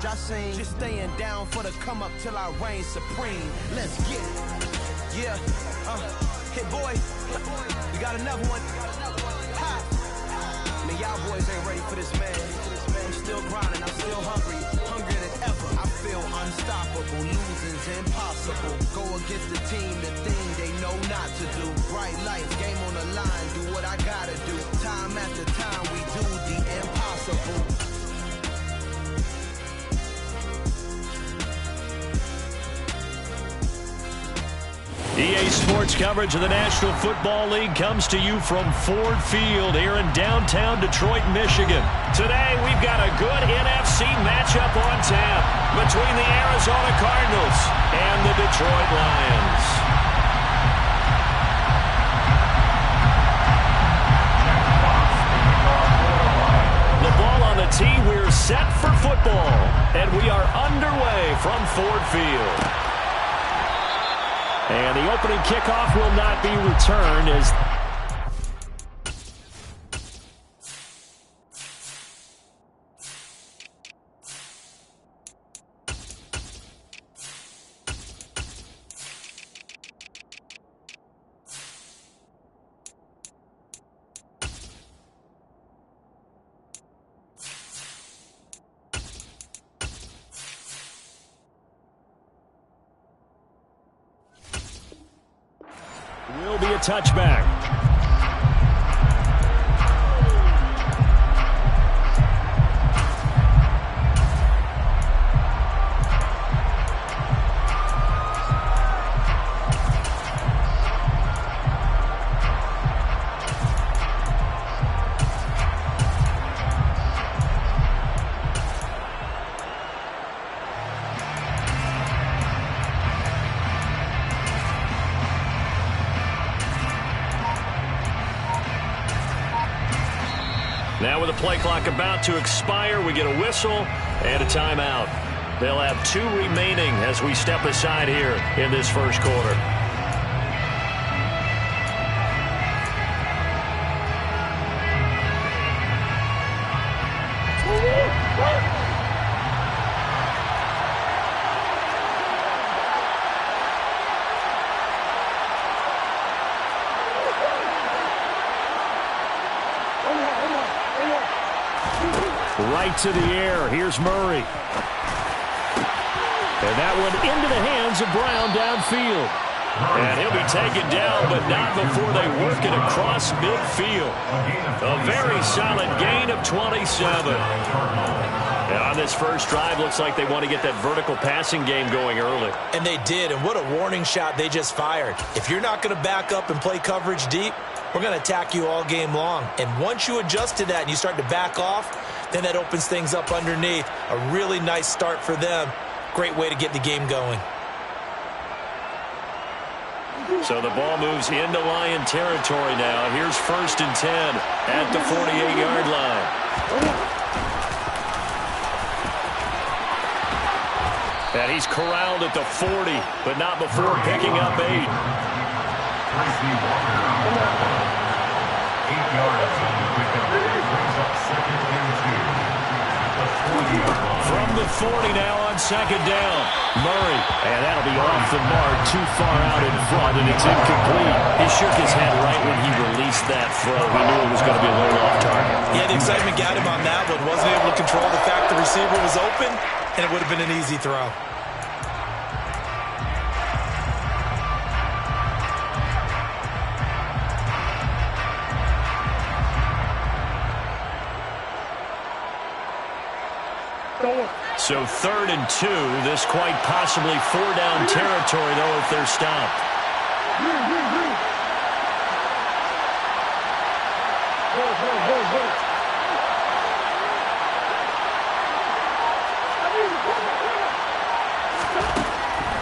courage I sing. Just staying down for the come up till I reign supreme. Let's get it. Yeah. Hit boy. We got another one. Ha. Man, y'all boys ain't ready for this, man. I'm still grinding. I'm still hungry. Hungrier than ever. I feel unstoppable. Losing's impossible. Go against the team, the thing they know not to do. Bright lights, game on the line. Do what I gotta do. Time after time, we do the impossible. EA Sports coverage of the National Football League comes to you from Ford Field here in downtown Detroit, Michigan. Today, we've got a good NFC matchup on tap between the Arizona Cardinals and the Detroit Lions. The ball on the tee, we're set for football, and we are underway from Ford Field. And the opening kickoff will not be returned as will be a touchback. Now with the play clock about to expire, we get a whistle and a timeout. They'll have 2 remaining as we step aside here in this first quarter. Right to the air. Here's Murray. And that one into the hands of Brown downfield. And he'll be taken down, but not before they work it across midfield. A very solid gain of 27. And on this first drive, looks like they want to get that vertical passing game going early. And they did, and what a warning shot they just fired. If you're not going to back up and play coverage deep, we're going to attack you all game long. And once you adjust to that and you start to back off, then that opens things up underneath. A really nice start for them. Great way to get the game going. So the ball moves into Lion territory now. Here's 1st and 10 at the 48-yard line. And he's corralled at the 40, but not before picking up 8. 8 yards on the quick up. Brings up 2nd and 2. From the 40 now on 2nd down. Murray, and that'll be off the mark, too far out in front, and it's incomplete. He shook his head right when he released that throw. He knew it was going to be a little off target. Yeah, the excitement got him on that one. Wasn't able to control the fact the receiver was open, and it would have been an easy throw. So 3rd and 2. This quite possibly 4-down territory, though, if they're stopped.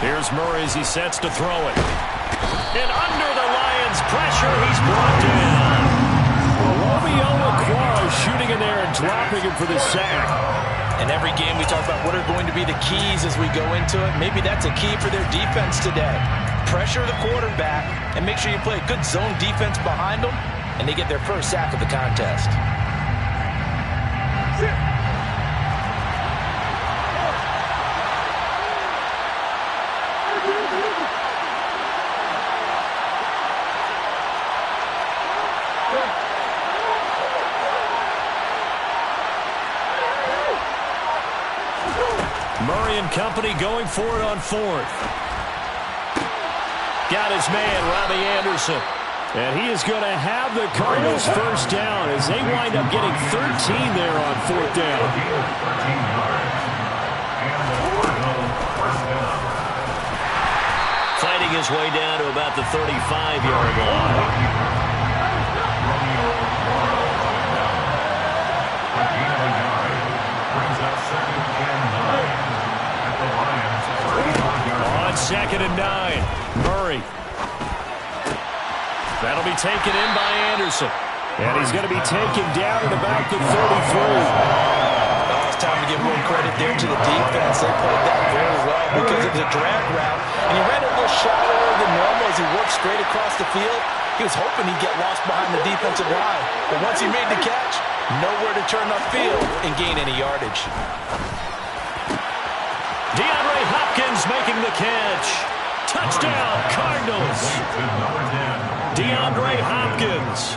Here's Murray as he sets to throw it. And under the Lions' pressure, he's brought down. Romeo Okwara shooting in there and dropping him for the sack. In every game, we talk about what are going to be the keys as we go into it. Maybe that's a key for their defense today. Pressure the quarterback and make sure you play a good zone defense behind them, and they get their first sack of the contest. Murray and company going for it on fourth. Got his man, Robbie Anderson. And he is going to have the Cardinals first down as they wind up getting 13 there on fourth down. Fighting his way down to about the 35-yard line. On 2nd and 9, Murray. That'll be taken in by Anderson. And he's going to be taken down at about the 33. It's time to give more credit there to the defense. They played that very well because it was a drag route. And he ran a little shallower than normal as he worked straight across the field. He was hoping he'd get lost behind the defensive line. But once he made the catch, nowhere to turn upfield and gain any yardage. DeAndre Hopkins making the catch. Touchdown, Cardinals. DeAndre Hopkins,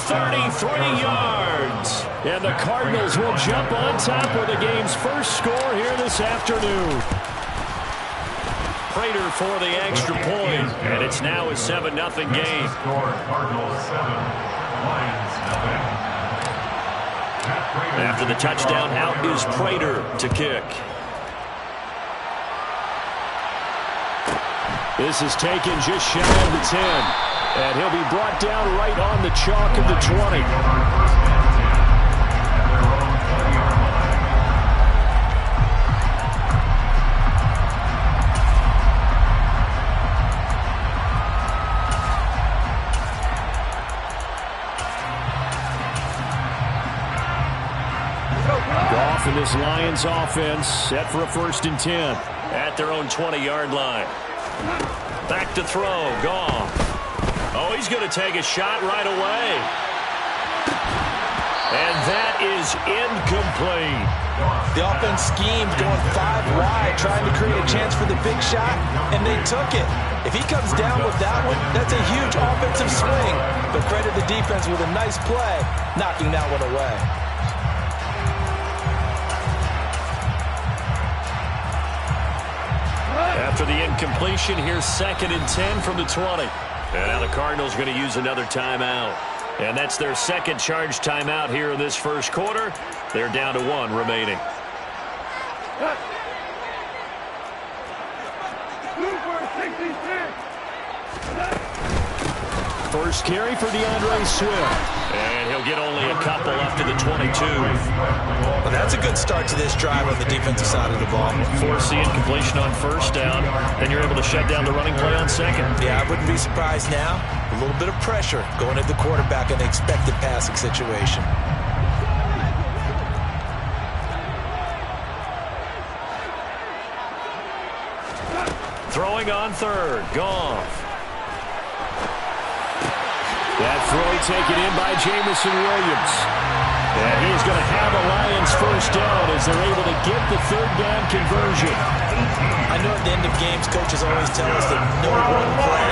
33 yards. And the Cardinals will jump on top with the game's first score here this afternoon. Prater for the extra point, and it's now a 7-0 game. After the touchdown, out is Prater to kick. This is taken just shy of the 10. And he'll be brought down right on the chalk of the 20. Goff and this Lions offense set for a 1st and 10 at their own 20-yard line. Back to throw, Goff. Oh, he's going to take a shot right away. And that is incomplete. The offense schemed going 5 wide, trying to create a chance for the big shot, and they took it. If he comes down with that one, that's a huge offensive swing. But credit the defense with a nice play, knocking that one away. After the incompletion, here's 2nd and 10 from the 20. And now the Cardinals are going to use another timeout. And that's their second charge timeout here in this first quarter. They're down to 1 remaining. First carry for DeAndre Swift. And he'll get only a couple up to the 22. Well, that's a good start to this drive on the defensive side of the ball. Force the incompletion on first down. Then you're able to shut down the running play on second. Yeah, I wouldn't be surprised now. A little bit of pressure going at the quarterback in the expected passing situation. Throwing on 3rd, Goff. That throw taken in by Jameson Williams. And he's going to have a Lions first down as they're able to get the 3rd down conversion. I know at the end of games, coaches always tell us that no one play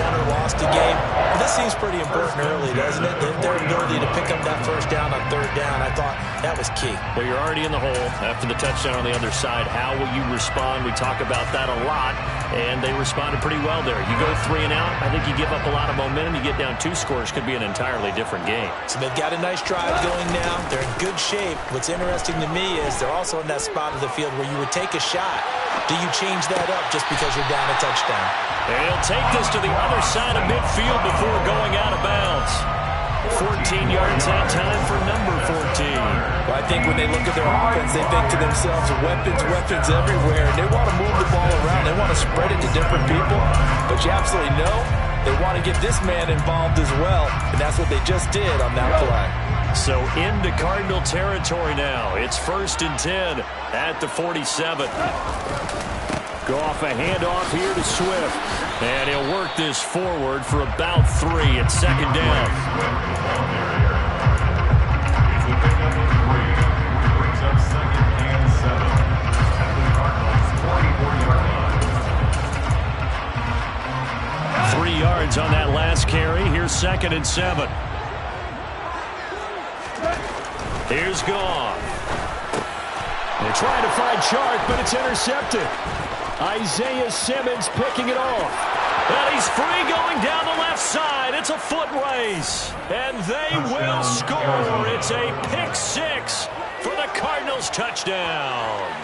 won or lost a game. But this seems pretty important early, doesn't it? Their ability to pick up that first down on 3rd down, I thought that was key. Well, you're already in the hole after the touchdown on the other side. How will you respond? We talk about that a lot, and they responded pretty well there. You go 3 and out, I think you give up a lot of momentum. You get down 2 scores, could be an entirely different game. So they've got a nice drive going now. They're in good shape. What's interesting to me is they're also in that spot of the field where you would take a shot. Do you change that up just because you're down a touchdown? And he'll take this to the other side of midfield before going out of bounds. 14 yards that time for number 14. Well, I think when they look at their offense, they think to themselves, weapons everywhere. And they want to move the ball around. They want to spread it to different people. But you absolutely know they want to get this man involved as well. And that's what they just did on that play. So into Cardinal territory now. It's 1st and 10 at the 47. Goff a handoff here to Swift. And he'll work this forward for about 3 at 2nd down. 3 yards on that last carry. Here's 2nd and 7. Here's Goff. They're trying to find Chark, but it's intercepted. Isaiah Simmons picking it off. And he's free going down the left side. It's a foot race. And they will score. It's a pick six for the Cardinals touchdown.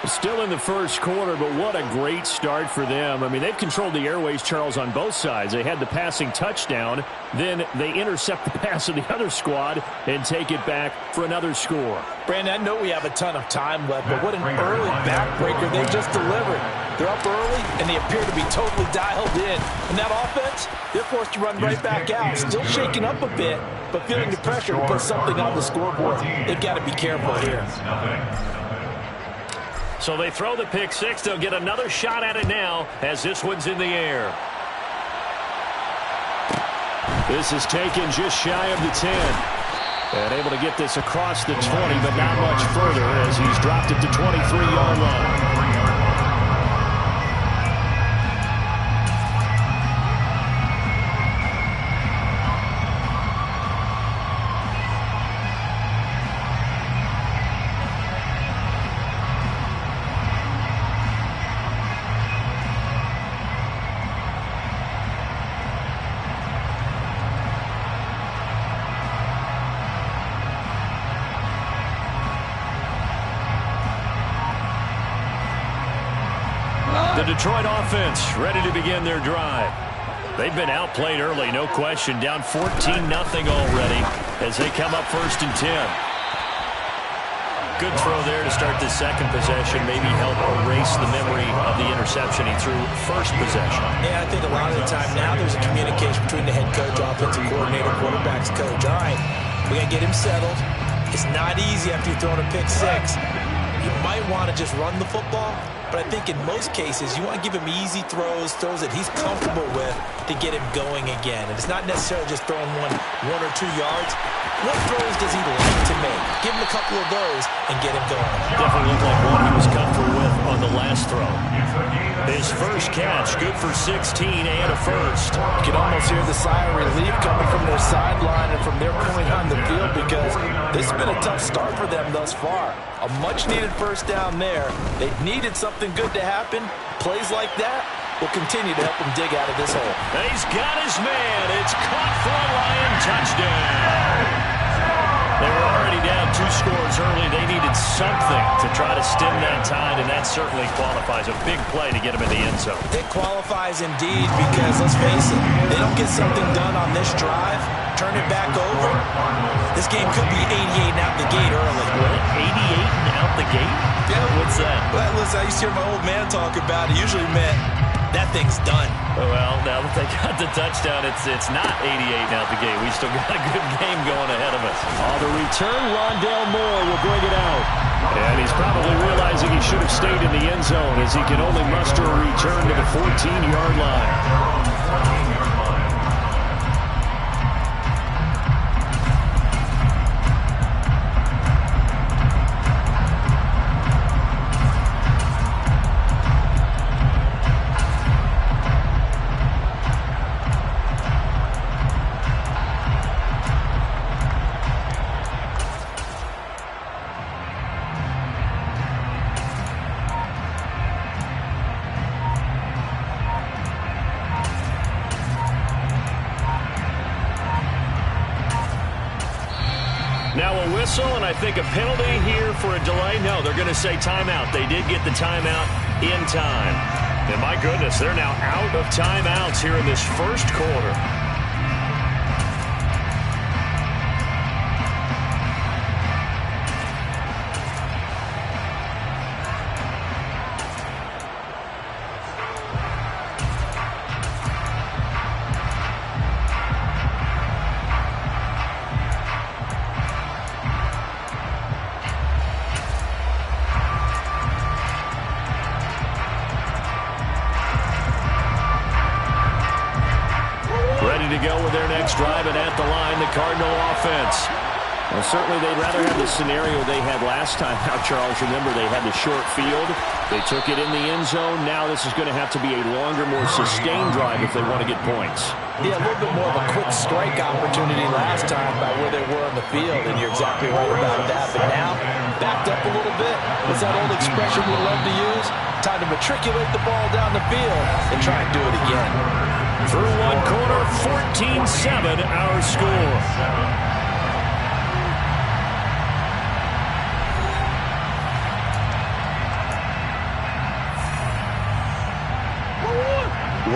Still in the first quarter, but what a great start for them. I mean, they've controlled the airways, Charles, on both sides. They had the passing touchdown. Then they intercept the pass of the other squad and take it back for another score. Brandon, I know we have a ton of time left, but what an early backbreaker they just delivered. They're up early, and they appear to be totally dialed in. And that offense, they're forced to run right back out. Still shaking up a bit, but feeling the pressure to put something on the scoreboard. They've got to be careful here. So they throw the pick six. They'll get another shot at it now as this one's in the air. This is taken just shy of the 10. And able to get this across the 20, but not much further as he's dropped it to 23-yard line. The Detroit offense ready to begin their drive. They've been outplayed early, no question. Down 14-0 already as they come up 1st and 10. Good throw there to start the second possession. Maybe help erase the memory of the interception he threw first possession. Yeah, I think a lot of the time now there's a communication between the head coach, offensive coordinator, quarterback's coach. All right, we got to get him settled. It's not easy after you've thrown a pick six. You might want to just run the football, but I think in most cases you want to give him easy throws that he's comfortable with to get him going again. And it's not necessarily just throwing one or 2 yards. What throws does he like to make? Give him a couple of those and get him going. Definitely looked like one he was comfortable with on the last throw. His first catch, good for 16 and a first. You can almost hear the sigh of relief coming from their sideline and from their point on the field because this has been a tough start for them thus far. A much-needed first down there. They needed something good to happen. Plays like that will continue to help them dig out of this hole. He's got his man. It's caught for a Lion touchdown. They were already down 2 scores early. They needed something to try to stem that tide, and that certainly qualifies. A big play to get him in the end zone. It qualifies indeed because, let's face it, they don't get something done on this drive, turn it back over, this game could be 88 and out the gate early. What? 88 and out the gate? Yeah. What's that? Well, listen, I used to hear my old man talk about it. Usually meant that thing's done. Well, now that they got the touchdown, it's not 88 and out the gate. We still got a good game going ahead of us. On the return, Rondale Moore will bring it out. And he's probably realizing he should have stayed in the end zone as he can only muster a return to the 14-yard line. Now a whistle, and I think a penalty here for a delay. No, they're going to say timeout. They did get the timeout in time. And my goodness, they're now out of timeouts here in this first quarter. To go with their next drive, and at the line, the Cardinal offense. Well, certainly they'd rather have the scenario they had last time out, Charles. Remember, they had the short field. They took it in the end zone. Now this is going to have to be a longer, more sustained drive if they want to get points. Yeah, a little bit more of a quick strike opportunity last time by where they were on the field, and you're exactly right about that. But now backed up a little bit. What's that old expression we love to use? Time to matriculate the ball down the field and try and do it again. Through one quarter, 14-7 our score.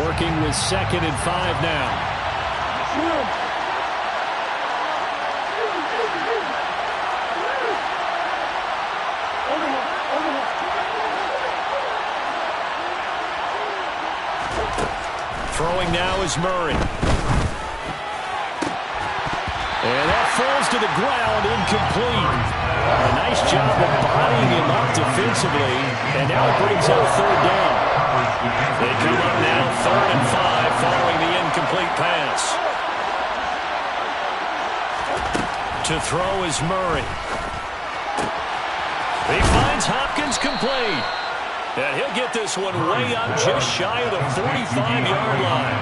Working with 2nd and 5 now. Throwing now is Murray. And that falls to the ground, incomplete. A nice job of bodying him up defensively, and now it brings up 3rd down. They come up now 3rd and 5 following the incomplete pass. To throw is Murray. He finds Hopkins complete. And he'll get this one way up just shy of the 45-yard line.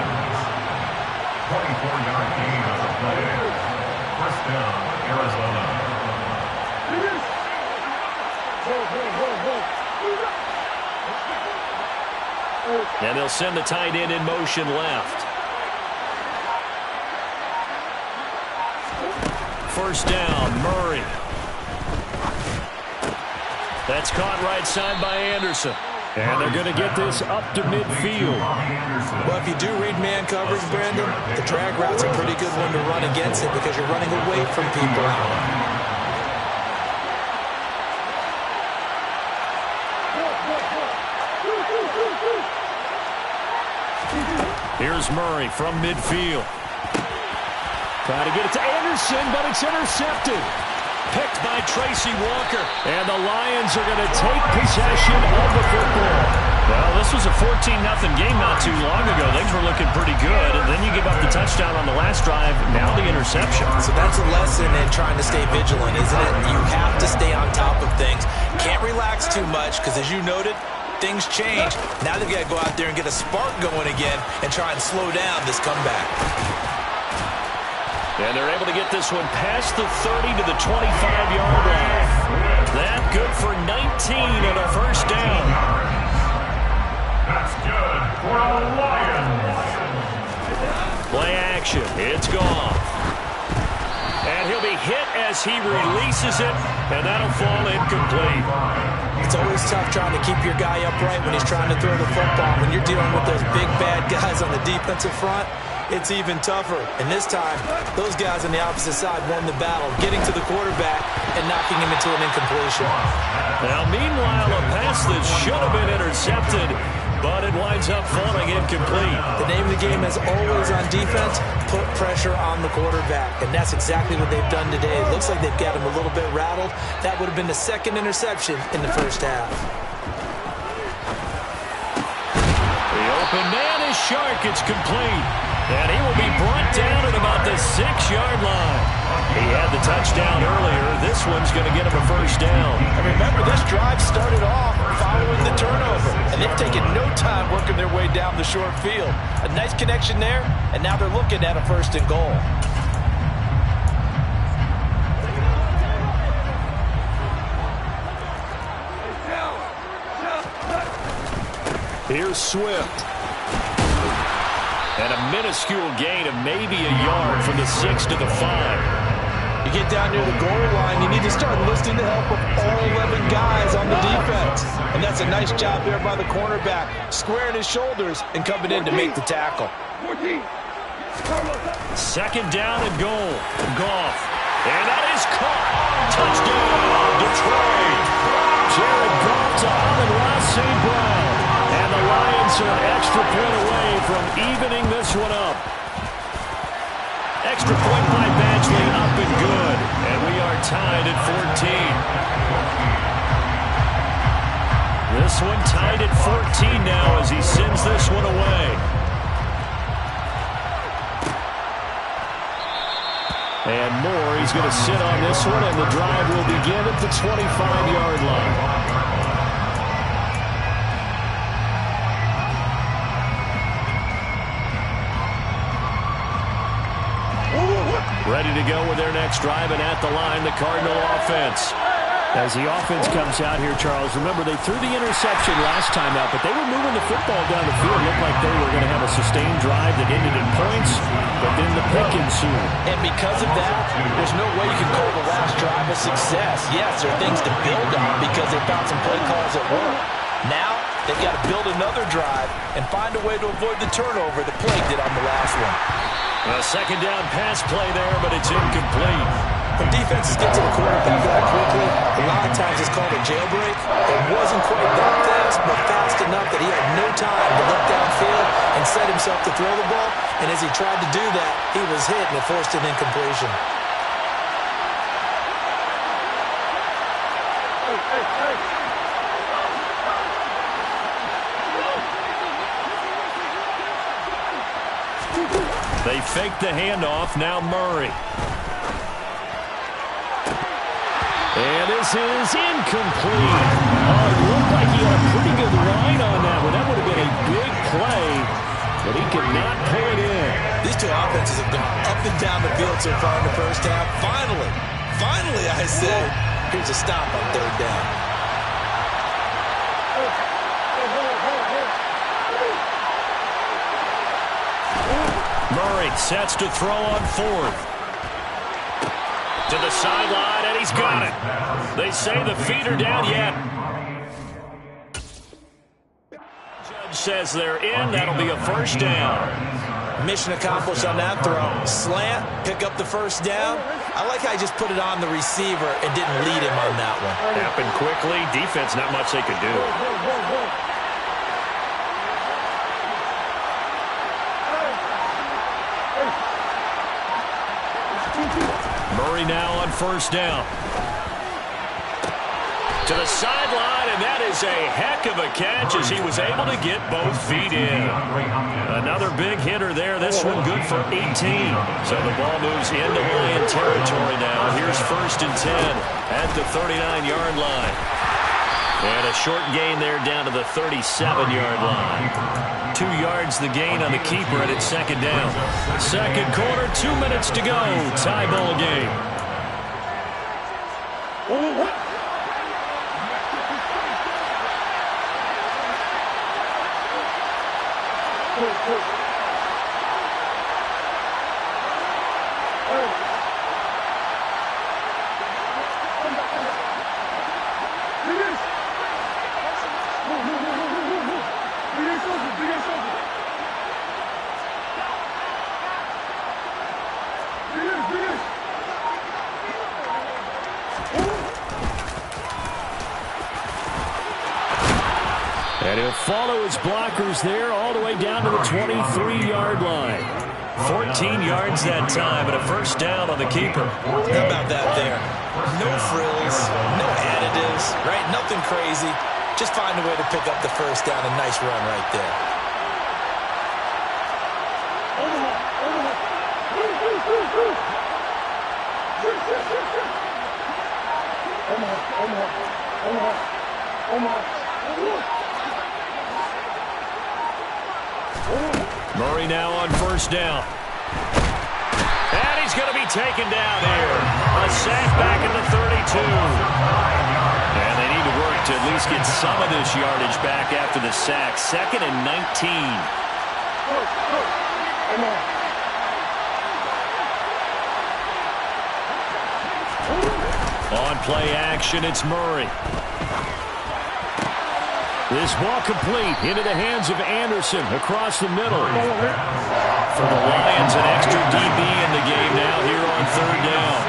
24-yard gain on the play. First down, Arizona. And they'll send the tight end in motion left. First down, Murray. That's caught right side by Anderson. And they're going to get this up to midfield. Well, if you do read man coverage, Brandon, the drag route's a pretty good one to run against it because you're running away from people. Here's Murray from midfield. Trying to get it to Anderson, but it's intercepted. Picked by Tracy Walker. And the Lions are going to take possession of the football. Well, this was a 14-0 game not too long ago. Things were looking pretty good. And then you give up the touchdown on the last drive. Now the interception. So that's a lesson in trying to stay vigilant, isn't it? You have to stay on top of things. Can't relax too much because, as you noted, things change. Now they've got to go out there and get a spark going again and try and slow down this comeback. And they're able to get this one past the 30 to the 25-yard line. That good for 19 on a first down. That's good for the Lions. Play action. It's gone. And he'll be hit as he releases it, and that'll fall incomplete. It's always tough trying to keep your guy upright when he's trying to throw the football. When you're dealing with those big, bad guys on the defensive front, it's even tougher. And this time, those guys on the opposite side won the battle, getting to the quarterback and knocking him into an incompletion. Now, meanwhile, a pass that should have been intercepted, but it winds up falling incomplete. The name of the game, as always on defense, put pressure on the quarterback. And that's exactly what they've done today. It looks like they've got him a little bit rattled. That would have been the 2nd interception in the first half. The open man is Shark. It's complete. And he will be brought down at about the 6-yard line. He had the touchdown earlier. This one's going to get him a first down. And remember, this drive started off following the turnover. And they've taken no time working their way down the short field. A nice connection there, and now they're looking at a 1st and goal. Here's Swift. And a minuscule gain of maybe a yard from the 6 to the 5. You get down near the goal line, you need to start enlisting the help of all 11 guys on the defense. And that's a nice job there by the cornerback, squaring his shoulders and coming in to make the tackle. 2nd down and goal. Goff. And that is caught. Touchdown, Detroit. Jared Goff to Amon-Ra St. Brown. And the Lions are an extra point away from evening this one up. Extra point by Badgley, up and good. And we are tied at 14. This one tied at 14 now as he sends this one away. And Moore, he's going to sit on this one, and the drive will begin at the 25-yard line. Ready to go with their next drive, and at the line, the Cardinal offense. As the offense comes out here, Charles, remember they threw the interception last time out, but they were moving the football down the field. It looked like they were going to have a sustained drive that ended in points, but then the pick ensued. And because of that, there's no way you can call the last drive a success. Yes, there are things to build on because they found some play calls that work. Now, they've got to build another drive and find a way to avoid the turnover that plagued it on the last one. A second down pass play there, but it's incomplete. When defenses get to the quarterback that quickly, a lot of times it's called a jailbreak. It wasn't quite that fast, but fast enough that he had no time to look downfield and set himself to throw the ball. And as he tried to do that, he was hit and it forced an incompletion. They fake the handoff. Now Murray. And this is incomplete. Oh, it looked like he had a pretty good line on that one. That would have been a big play, but he could not pull it in. These two offenses have gone up and down the field so far in the first half. Finally, I say, here's a stop on third down. Murray sets to throw on fourth. To the sideline, and he's got it. They say the feet are down yet. Judge says they're in. That'll be a first down. Mission accomplished on that throw. Slant, pick up the first down. I like how he just put it on the receiver and didn't lead him on that one. Happened quickly. Defense, not much they could do. Murray now on first down. To the sideline, and that is a heck of a catch as he was able to get both feet in. Another big hitter there. This one good for 18. So the ball moves into Lion territory now. Here's first and 10 at the 39-yard line. And a short gain there down to the 37-yard line. 2 yards the gain on the keeper, and it's second down. Second quarter, 2 minutes to go. Tie ball game. And he'll follow his blockers there all the way down to the 23-yard line. 14 yards that time and a first down on the keeper. How about that there? No frills, no additives, right? Nothing crazy. Just find a way to pick up the first down. A nice run right there. Murray now on first down. And he's going to be taken down here. A sack back at the 32. And they need to work to at least get some of this yardage back after the sack. Second and 19. On play action, it's Murray. This ball complete into the hands of Anderson across the middle. For the Lions, an extra DB in the game now here on third down.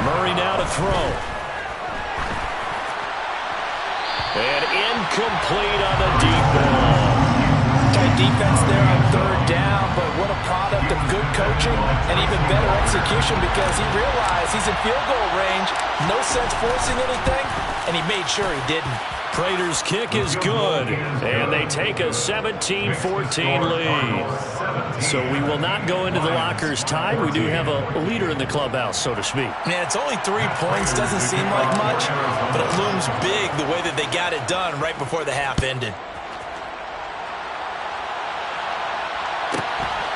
Murray now to throw. And incomplete on the deep ball. Tight defense there on third down, but what a product of good coaching and even better execution because he realized he's in field goal range. No sense forcing anything, and he made sure he didn't. Prater's kick is good, and they take a 17-14 lead. So we will not go into the lockers tied. We do have a leader in the clubhouse, so to speak. Man, it's only 3 points. Doesn't seem like much, but it looms big the way that they got it done right before the half ended.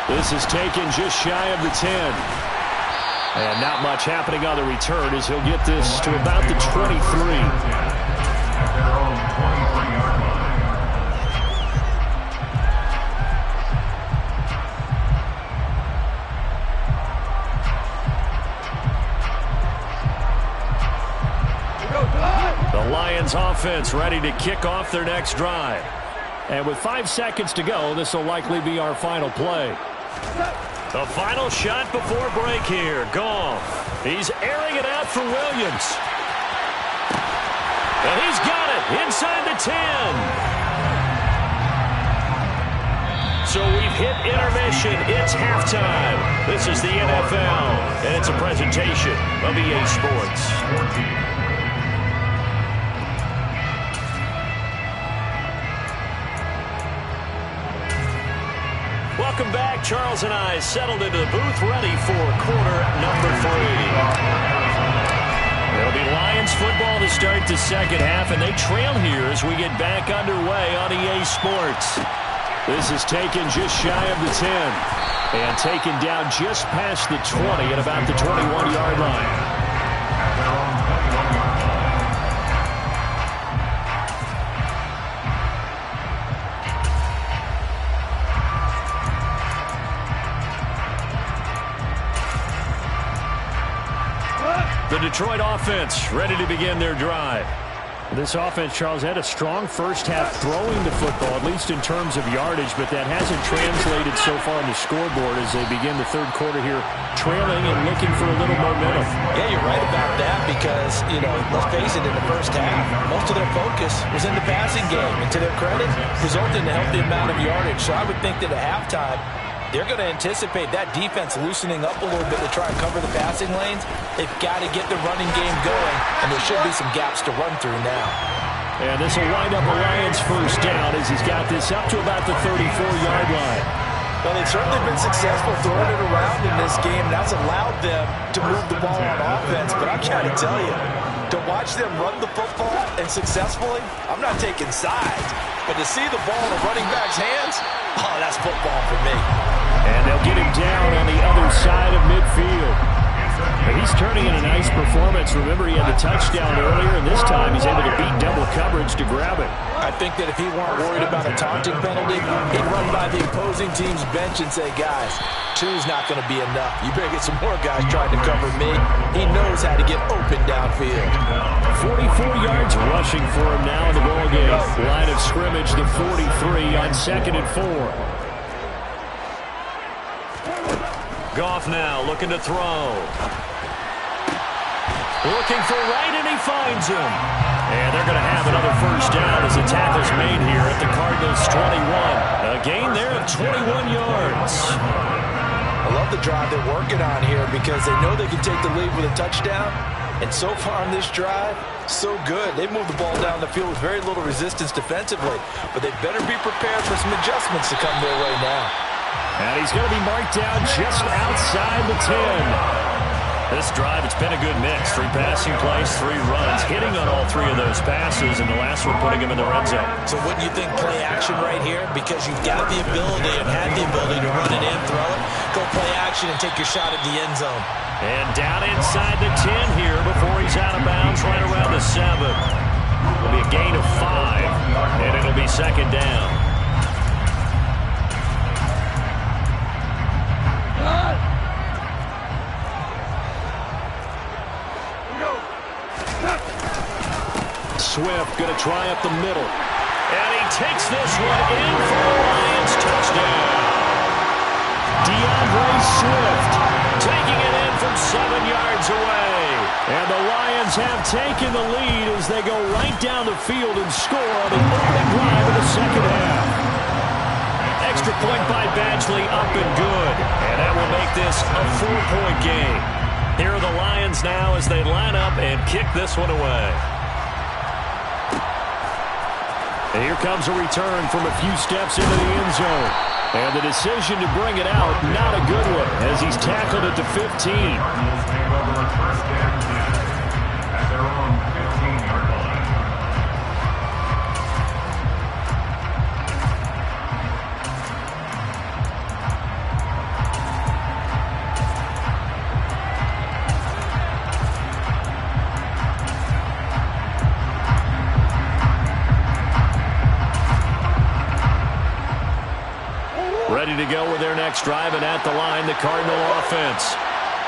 This is taken just shy of the 10. And not much happening on the return as he'll get this to about the 23. At their own 23-yard line. The Lions offense ready to kick off their next drive. And with 5 seconds to go, this will likely be our final play. The final shot before break here. Goff. He's airing it out for Williams. And he's got it inside the 10. So we've hit intermission. It's halftime. This is the NFL, and it's a presentation of EA Sports. Welcome back. Charles and I settled into the booth ready for quarter number 3. It'll be Lions football to start the second half, and they trail here as we get back underway on EA Sports. This is taken just shy of the 10 and taken down just past the 20 at about the 21-yard line. The Detroit offense ready to begin their drive. This offense, Charles, had a strong first half throwing the football, at least in terms of yardage, but that hasn't translated so far on the scoreboard as they begin the third quarter here, trailing and looking for a little momentum. Yeah, you're right about that because, let's face it, in the first half, most of their focus was in the passing game. And to their credit, resulted in a healthy amount of yardage. So I would think that at halftime, they're going to anticipate that defense loosening up a little bit to try and cover the passing lanes. They've got to get the running game going, and there should be some gaps to run through now. And this will wind up a Lions first down as he's got this up to about the 34-yard line. Well, they've certainly been successful throwing it around in this game, and that's allowed them to move the ball on offense. But I'm trying to tell you, to watch them run the football and successfully, I'm not taking sides. But to see the ball in the running back's hands, oh, that's football for me. And they'll get him down on the other side of midfield. But he's turning in a nice performance. Remember, he had the touchdown earlier, and this time he's able to beat double coverage to grab it. I think that if he weren't worried about a taunting penalty, he'd run by the opposing team's bench and say, guys, 2's not going to be enough. You better get some more guys trying to cover me. He knows how to get open downfield. 44 yards rushing for him now in the ball game. Line of scrimmage, the 43 on 2nd and 4. Goff now looking to throw. Looking for right, and he finds him. And they're going to have another first down as the tackle's made here at the Cardinals' 21. A gain there of 21 yards. I love the drive they're working on here because they know they can take the lead with a touchdown. And so far on this drive, so good. They moved the ball down the field with very little resistance defensively. But they better be prepared for some adjustments to come their way now. And he's going to be marked down just outside the 10. This drive, it's been a good mix. 3 passing plays, 3 runs, hitting on all 3 of those passes, and the last one putting him in the red zone. So wouldn't you think play action right here? Because you've got the ability and had the ability to run it in, throw it, go play action and take your shot at the end zone. And down inside the 10 here before he's out of bounds right around the 7. It'll be a gain of 5, and it'll be second down. Swift going to try up the middle. And he takes this one in for a Lions touchdown. DeAndre Swift taking it in from 7 yards away. And the Lions have taken the lead as they go right down the field and score on the opening drive of the second half. Extra point by Badgley, up and good. And that will make this a 4-point game. Here are the Lions now as they line up and kick this one away. And here comes a return from a few steps into the end zone. And the decision to bring it out, not a good one, as he's tackled at the 15. Cardinals hand over first and 10 at their own 15-yard line. go with their next drive, and at the line, the Cardinal offense.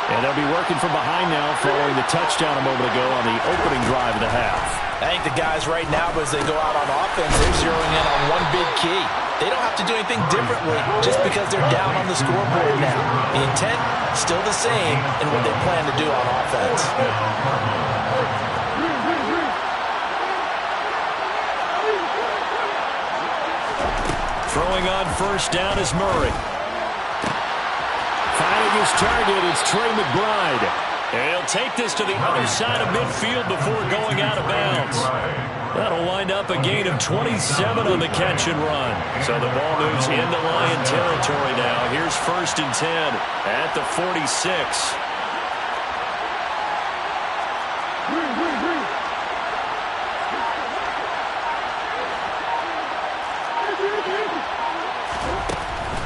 And they'll be working from behind now following the touchdown a moment ago on the opening drive of the half. I think the guys right now, as they go out on offense, they're zeroing in on one big key. They don't have to do anything differently just because they're down on the scoreboard now. The intent, still the same in what they plan to do on offense. Throwing on first down is Murray. Finding his target, it's Trey McBride. And he'll take this to the other side of midfield before going out of bounds. That'll wind up a gain of 27 on the catch and run. So the ball moves into Lion territory now. Here's 1st and 10 at the 46.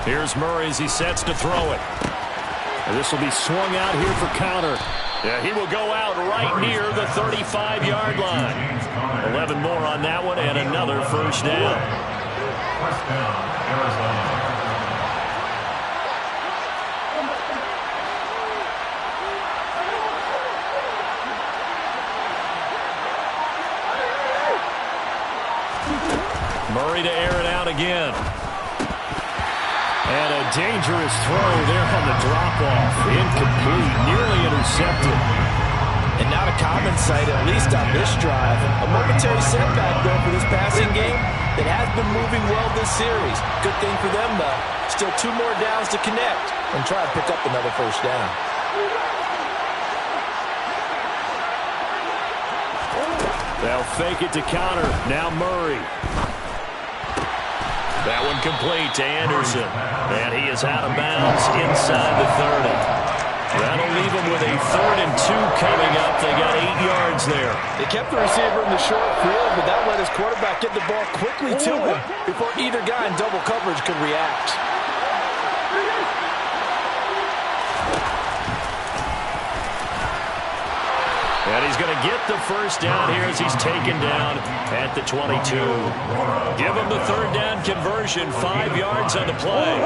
Here's Murray as he sets to throw it. And this will be swung out here for counter. Yeah, he will go out right near the 35-yard line. 11 more on that one and another first down. First down, Arizona. Murray to air it out again. And a dangerous throw there on the drop-off. Incomplete, nearly intercepted. And not a common sight, at least on this drive. A momentary setback, though, for this passing game that has been moving well this series. Good thing for them, though. Still 2 more downs to connect and try to pick up another first down. They'll fake it to counter. Now Murray. That one complete to Anderson. And he is out of bounds inside the 30. That'll leave him with a 3rd and 2 coming up. They got 8 yards there. They kept the receiver in the short field, but that let his quarterback get the ball quickly to him before either guy in double coverage could react. And he's going to get the first down here as he's taken down at the 22. Give him the 3rd down conversion, 5 yards on the play.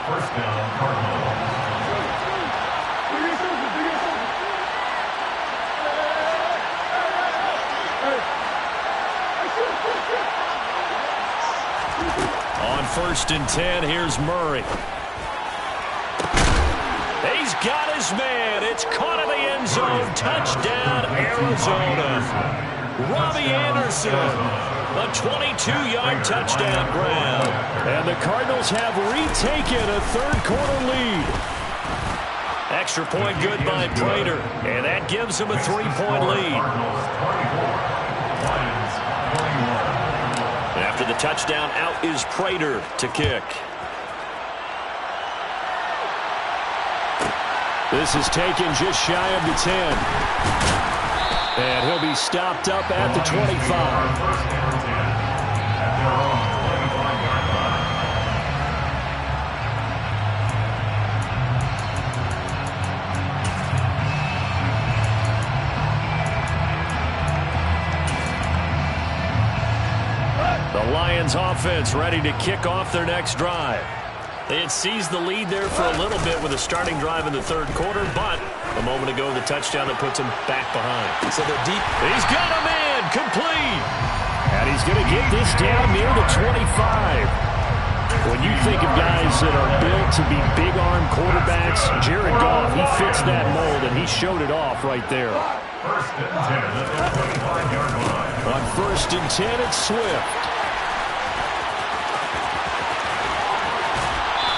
First down, Cardinals. On 1st and 10, here's Murray. He's got his man. It's caught in the end zone. Touchdown, Arizona. Robbie Anderson. A 22-yard touchdown grab. And the Cardinals have retaken a 3rd quarter lead. Extra point good by Prater. And that gives him a 3-point lead. After the touchdown, out is Prater to kick. This is taken just shy of the 10. And he'll be stopped up at the 25. The Lions offense ready to kick off their next drive. They had seized the lead there for a little bit with a starting drive in the 3rd quarter, but a moment ago, the touchdown that puts him back behind. So they're deep. He's got a man, complete. And he's going to get this down near the 25. When you think of guys that are built to be big-arm quarterbacks, Jared Goff, he fits that mold, and he showed it off right there. First and 10 at the 25-yard line. On 1st and 10, it's Swift.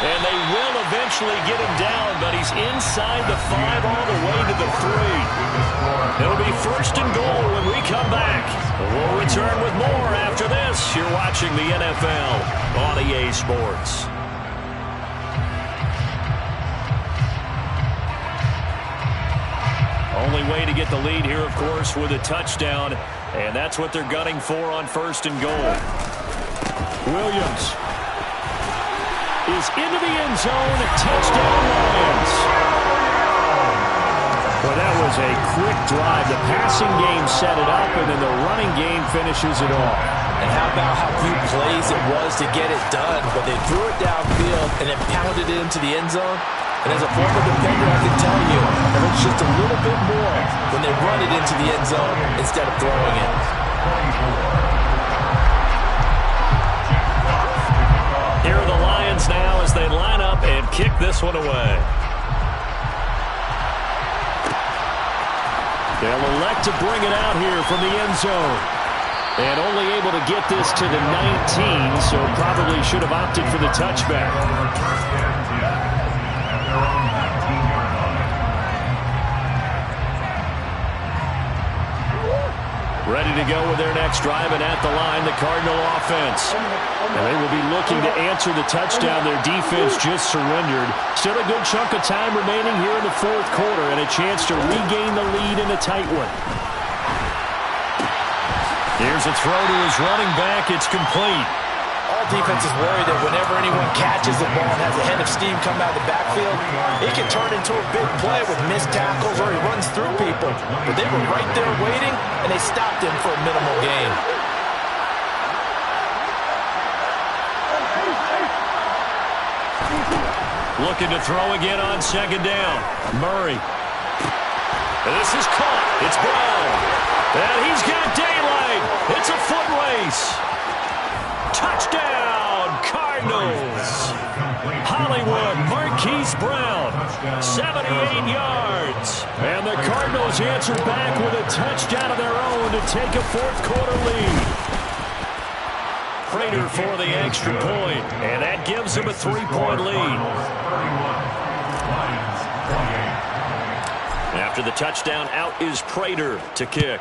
And they will eventually get him down, but he's inside the 5 all the way to the 3. It'll be 1st and goal when we come back. We'll return with more after this. You're watching the NFL on EA Sports. Only way to get the lead here, of course, with a touchdown. And that's what they're gunning for on 1st and goal. Williams is into the end zone. Touchdown, Lions. Well, that was a quick drive. The passing game set it up, and then the running game finishes it off. And how about how few plays it was to get it done, but they threw it downfield and then pounded it into the end zone. And as a former defender, I can tell you, it hurts just a little bit more when they run it into the end zone instead of throwing it. Here are the Lions now as they line up and kick this one away. They'll elect to bring it out here from the end zone. And only able to get this to the 19, so probably should have opted for the touchback. Ready to go with their next drive, and at the line, the Cardinal offense. And they will be looking to answer the touchdown. Their defense just surrendered. Still a good chunk of time remaining here in the fourth quarter, and a chance to regain the lead in a tight one. Here's a throw to his running back. It's complete. All defenses worry that whenever anyone catches the ball and has a head of steam come out of the backfield, it can turn into a big play with missed tackles or he runs through people. But they were right there waiting, and they stopped him for a minimal gain. Looking to throw again on second down. Murray. This is caught. It's Brown. And he's got daylight. It's a foot race. Touchdown, Cardinals. Hollywood Marquise Brown, 78 yards. And the Cardinals answer back with a touchdown of their own to take a fourth quarter lead. Prater for the extra point, and that gives him a 3-point lead. After the touchdown, out is Prater to kick.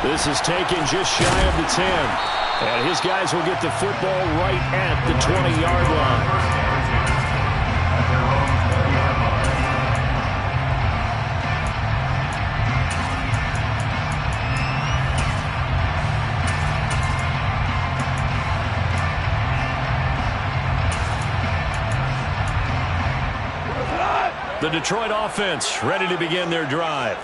This is taken just shy of the 10. And his guys will get the football right at the 20-yard line. The Detroit offense ready to begin their drive.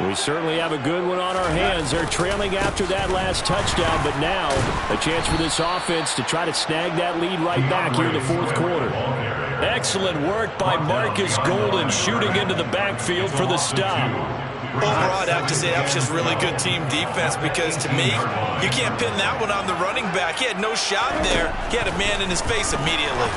We certainly have a good one on our hands. They're trailing after that last touchdown, but now a chance for this offense to try to snag that lead right back here in the fourth quarter. Excellent work by Marcus Golden shooting into the backfield for the stop. Overall, I'd have to say that was just really good team defense because, to me, you can't pin that one on the running back. He had no shot there. He had a man in his face immediately.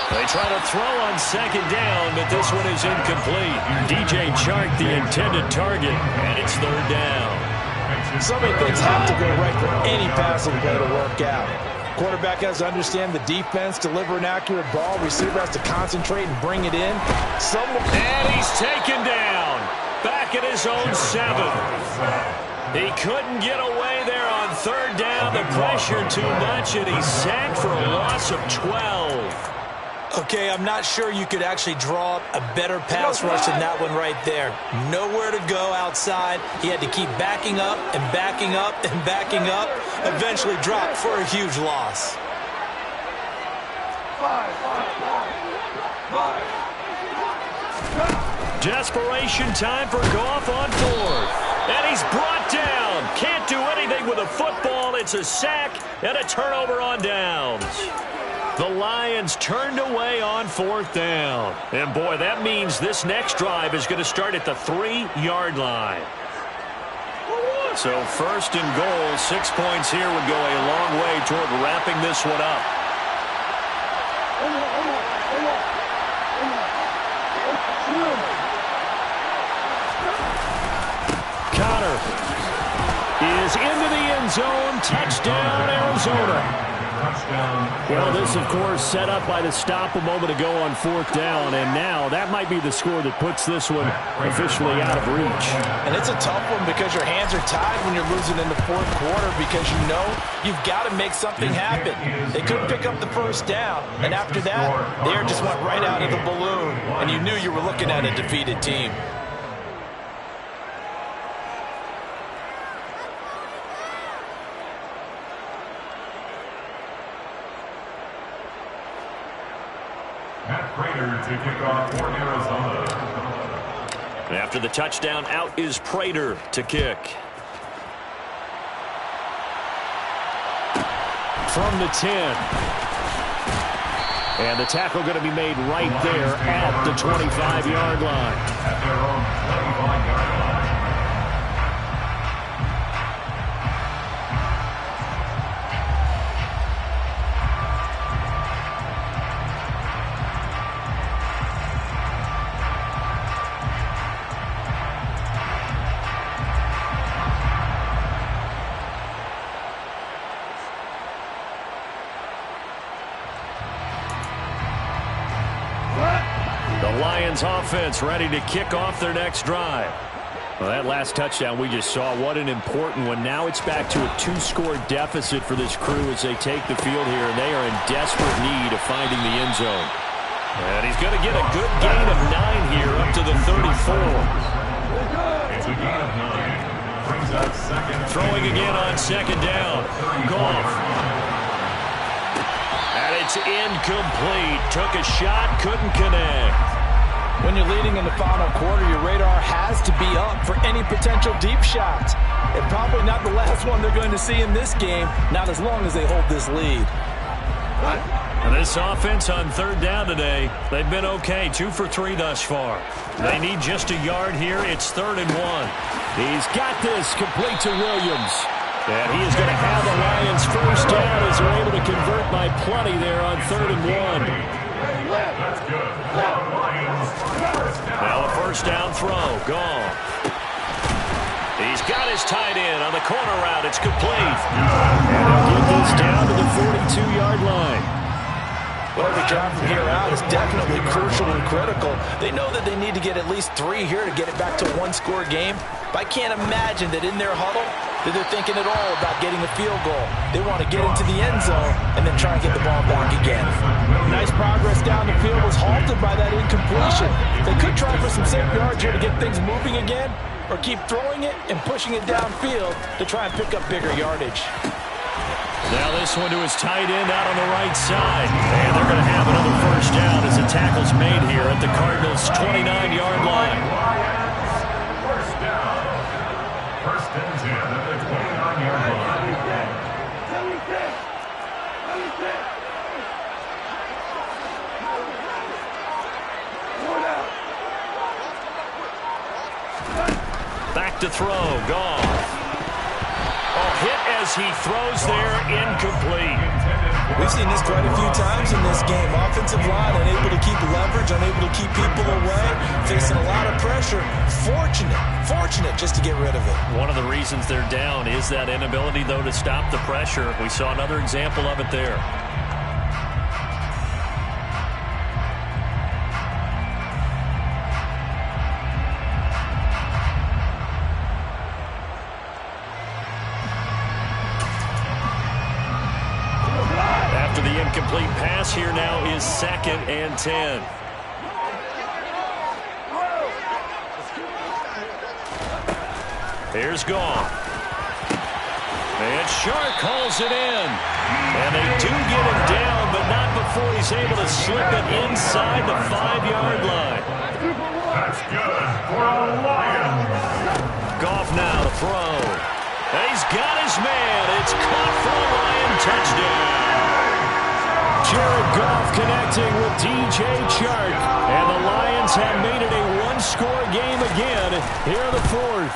They try to throw on second down, but this one is incomplete. DJ Chark, the intended target, and it's third down. So many things have to go right for any passing play to work out. Quarterback has to understand the defense, deliver an accurate ball. Receiver has to concentrate and bring it in. And he's taken down. Back at his own 7. He couldn't get away there on third down. The pressure too much, and he's sacked for a loss of 12. Okay, I'm not sure you could actually draw up a better pass rush than that one right there. Nowhere to go outside. He had to keep backing up and backing up and backing up. Eventually dropped for a huge loss. Desperation time for Goff on fourth. And he's brought down. Can't do anything with a football. It's a sack and a turnover on downs. The Lions turned away on fourth down. And, boy, that means this next drive is going to start at the 3-yard line. So first and goal, 6 points here would go a long way toward wrapping this one up. Connor is into the end zone. Touchdown, Arizona. Well, this, of course, set up by the stop a moment ago on fourth down, and now that might be the score that puts this one officially out of reach. And it's a tough one because your hands are tied when you're losing in the fourth quarter because you know you've got to make something happen. They couldn't pick up the first down, and after that, the air just went right out of the balloon, and you knew you were looking at a defeated team. At Prater to kick off for Arizona. After the touchdown, out is Prater to kick. From the 10. And the tackle going to be made right there at the 25-yard line. At their own 25-yard line. Lions offense ready to kick off their next drive. Well, that last touchdown we just saw, what an important one. Now it's back to a 2-score deficit for this crew as they take the field here, and they are in desperate need of finding the end zone. And he's going to get a good gain of 9 here up to the 34. It's a gain of 9. Brings up second. Throwing again on second down. Goff. And it's incomplete. Took a shot, couldn't connect. When you're leading in the final quarter, your radar has to be up for any potential deep shots. And probably not the last one they're going to see in this game, not as long as they hold this lead. And this offense on third down today, they've been okay. 2 for 3 thus far. They need just a yard here. It's 3rd and 1. He's got this complete to Williams. And he is going to have the Lions first down as they're able to convert by plenty there on 3rd and 1. That's good. Now a first down throw. Gone. He's got his tight end on the corner route. It's complete. And they'll get this down to the 42-yard line. Well, every drive from here out is definitely crucial and critical. They know that they need to get at least 3 here to get it back to a 1-score game. But I can't imagine that in their huddle that they're thinking at all about getting a field goal. They want to get into the end zone and then try and get the ball back again. Nice progress down the field was halted by that incompletion. They could try for some safe yards here to get things moving again, or keep throwing it and pushing it downfield to try and pick up bigger yardage. Now this one to his tight end out on the right side. And they're going to have another first down as the tackle's made here at the Cardinals' 29-yard line. First down. First and 10 at the 29-yard line. Back to throw. Goff. Hit as he throws there, incomplete. We've seen this quite a few times in this game. Offensive line unable to keep leverage, unable to keep people away, facing a lot of pressure. Fortunate just to get rid of it. One of the reasons they're down is that inability, though, to stop the pressure. We saw another example of it there. Incomplete pass here now is 2nd and 10. Here's Goff. And Shark calls it in. And they do get him down, but not before he's able to slip it inside the 5-yard line. That's good for a Lions. Goff now to throw. And he's got his man. It's caught for a Lion touchdown. Jared Goff connecting with DJ Chark. And the Lions have made it a 1-score game again here in the 4th.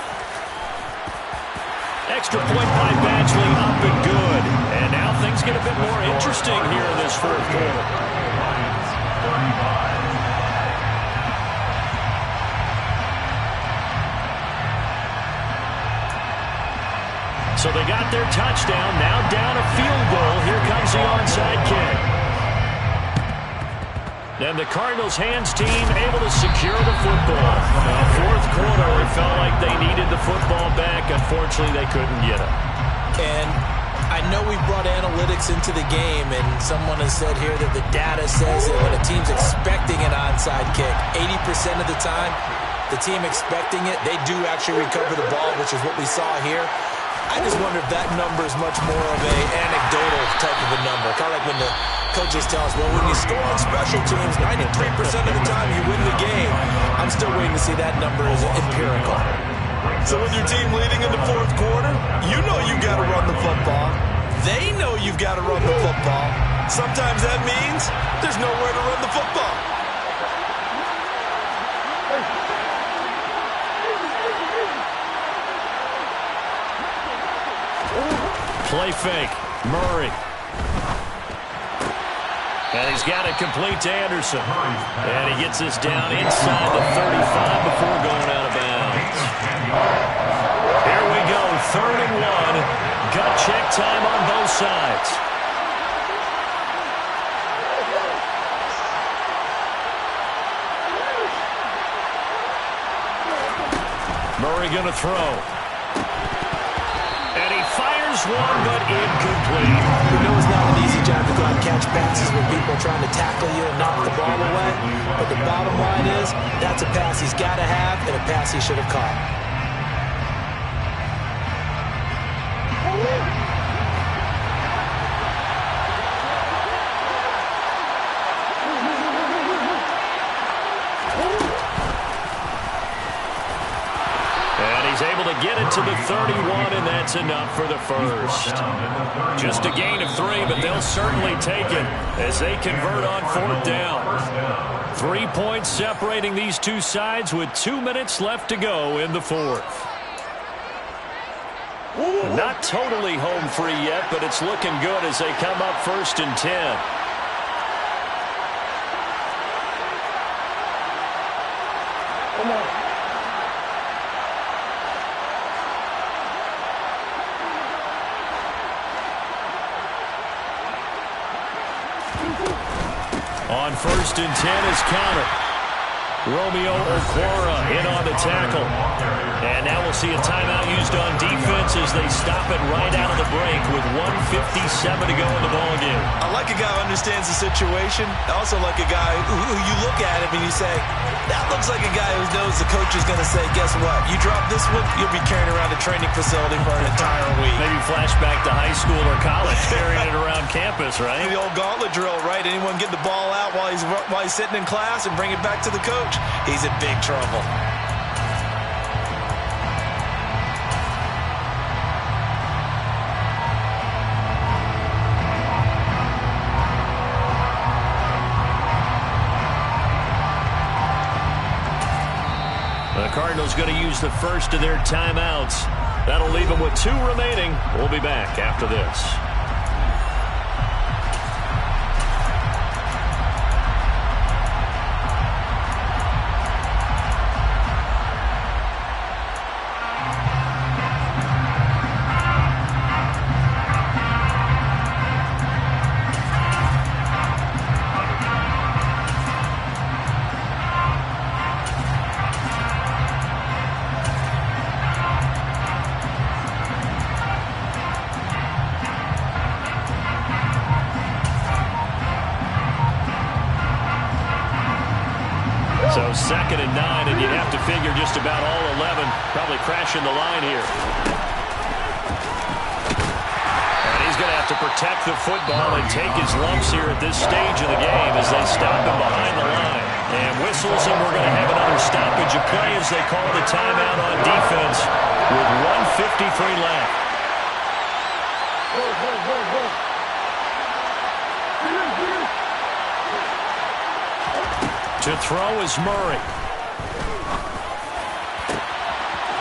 Extra point by Badgley up and good. And now things get a bit more interesting here in this 4th quarter. Lions 35. So they got their touchdown. Now down a field goal. Here comes the onside kick. And the Cardinals' hands team able to secure the football. Now, 4th quarter, it felt like they needed the football back. Unfortunately, they couldn't get it. And I know we brought analytics into the game, and someone has said here that the data says that when a team's expecting an onside kick, 80% of the time, the team expecting it, they do actually recover the ball, which is what we saw here. I just wonder if that number is much more of a anecdotal type of a number. Kind of like when the coaches tell us, well, when you score on special teams, 93% of the time you win the game. I'm still waiting to see that number as empirical. So when your team leading in the fourth quarter, you know you've got to run the football. They know you've got to run the football. Sometimes that means there's nowhere to run the football. Play fake. Murray. And he's got it complete to Anderson. And he gets this down inside the 35 before going out of bounds. Here we go, 3rd and 1. Gut check time on both sides. Murray going to throw. And he fires one, but incomplete. We know it's not an easy job to go out and catch passes when people are trying to tackle you and knock the ball away. But the bottom line is, that's a pass he's got to have and a pass he should have caught. He's able to get it to the 31, and that's enough for the first. Just a gain of 3, but they'll certainly take it as they convert on 4th down. 3 points separating these two sides with 2 minutes left to go in the 4th. Not totally home free yet, but it's looking good as they come up 1st and 10. Come on. On 1st and 10 is Connor. Romeo Okwara in on the tackle. And now we'll see a timeout used on defense as they stop it right out of the break with 1:57 to go in the ballgame. I like a guy who understands the situation. I also like a guy who you look at him and you say, that looks like a guy who knows the coach is going to say, guess what? You drop this one, you'll be carrying around a training facility for an entire week. Maybe flashback to high school or college, carrying it around campus, right? The old gauntlet drill, right? Anyone get the ball out while he's sitting in class and bring it back to the coach? He's in big trouble. The Cardinals going to use the first of their timeouts. That'll leave them with 2 remaining. We'll be back after this. So 2nd and 9, and you'd have to figure just about all 11 probably crashing the line here. And he's going to have to protect the football and take his lumps here at this stage of the game as they stop him behind the line. And whistles, and we're going to have another stoppage of play as they call the timeout on defense with 1:53 left. To throw is Murray.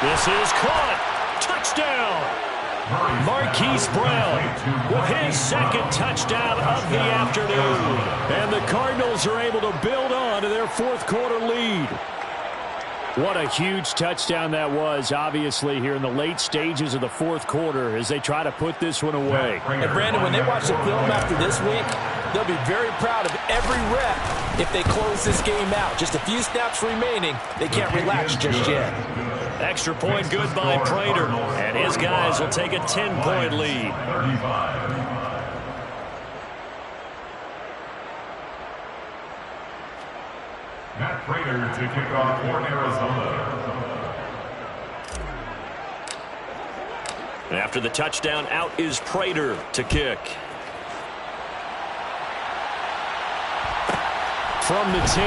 This is caught. Touchdown. Marquise Brown with his 2nd touchdown of the afternoon. And the Cardinals are able to build on to their 4th quarter lead. What a huge touchdown that was, obviously, here in the late stages of the 4th quarter as they try to put this one away. And, Brandon, when they watch the film after this week, they'll be very proud of every rep if they close this game out. Just a few snaps remaining. They can't relax just yet. Extra point good by Prater. And his guys will take a 10-point lead. 35. Matt Prater to kick off for Arizona. And after the touchdown, out is Prater to kick. from the 10.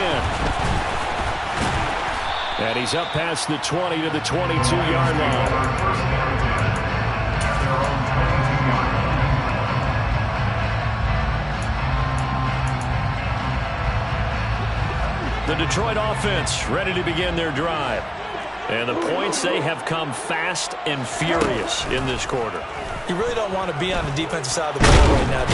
And he's up past the 20 to the 22-yard line. The Detroit offense ready to begin their drive. And the points, they have come fast and furious in this quarter. You really don't want to be on the defensive side of the ball right now, do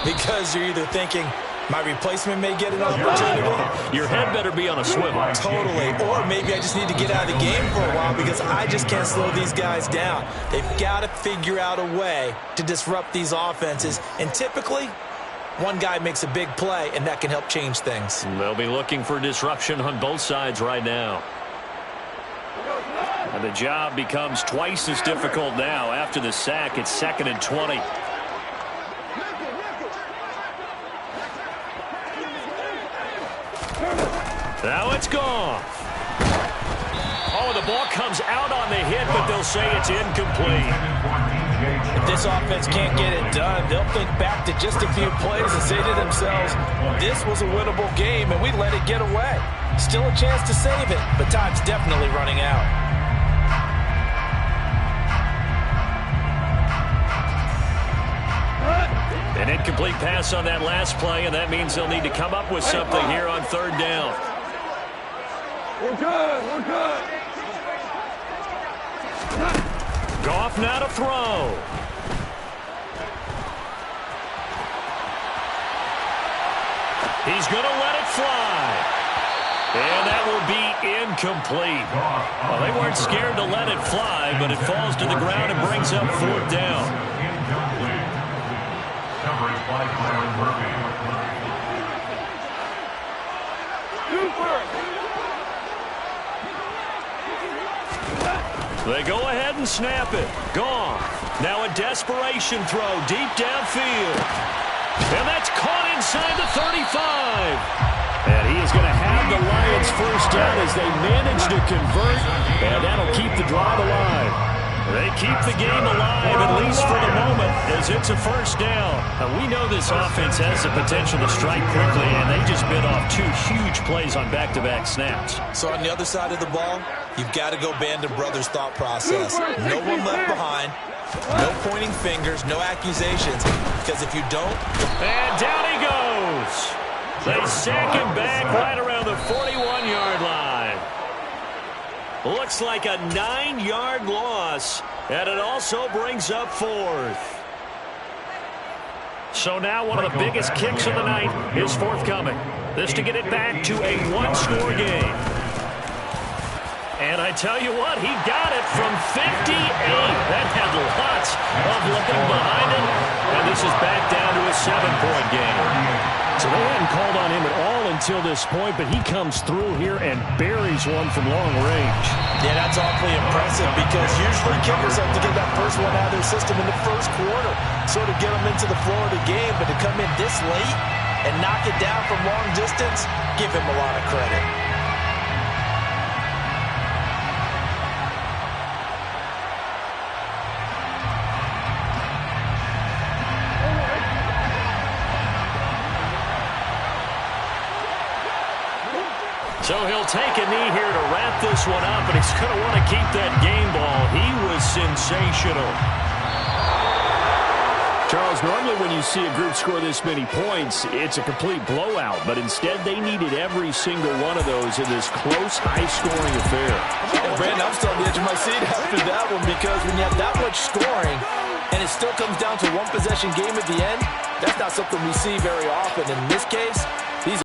you? Because you're either thinking, my replacement may get an opportunity. Your head better be on a swivel. Totally. Or maybe I just need to get out of the game for a while because I just can't slow these guys down. They've got to figure out a way to disrupt these offenses. And typically, one guy makes a big play, and that can help change things. They'll be looking for disruption on both sides right now. And the job becomes twice as difficult now after the sack. It's 2nd and 20. Now it's gone. Oh, the ball comes out on the hit, but they'll say it's incomplete. If this offense can't get it done, they'll think back to just a few plays and say to themselves, this was a winnable game, and we let it get away. Still a chance to save it, but time's definitely running out. An incomplete pass on that last play, and that means they'll need to come up with something here on 3rd down. We're good. We're good. Goff now to throw. He's going to let it fly. And that will be incomplete. Well, they weren't scared to let it fly, but it falls to the ground and brings up 4th down. They go ahead and snap it. Gone. Now a desperation throw deep downfield. And that's caught inside the 35. And he is going to have the Lions first down as they manage to convert. And that'll keep the drive alive. They keep the game alive, at least for the moment, as it's a first down. And we know this offense has the potential to strike quickly, and they just bit off 2 huge plays on back-to-back snaps. So on the other side of the ball, you've got to go Band of Brothers thought process. No one left behind, no pointing fingers, no accusations, because if you don't... And down he goes. They sack him back right around the 41-yard line. Looks like a 9-yard loss, and it also brings up 4th. So now one of the biggest kicks of the night is forthcoming. This to get it back to a 1-score game. And I tell you what, he got it from 58. That had lots of looking behind it. And this is back down to a 7-point game. So they hadn't called on him at all until this point, but he comes through here and buries one from long range. Yeah, that's awfully impressive because usually kickers have to get that first one out of their system in the first quarter, sort of get them into the flow of the game, but to come in this late and knock it down from long distance, give him a lot of credit. So he'll take a knee here to wrap this one up, and he's going to want to keep that game ball. He was sensational. Charles, normally when you see a group score this many points, it's a complete blowout, but instead they needed every single one of those in this close, high-scoring affair. And Brandon, I'm still on the edge of my seat after that one because when you have that much scoring and it still comes down to one possession game at the end, that's not something we see very often. In this case,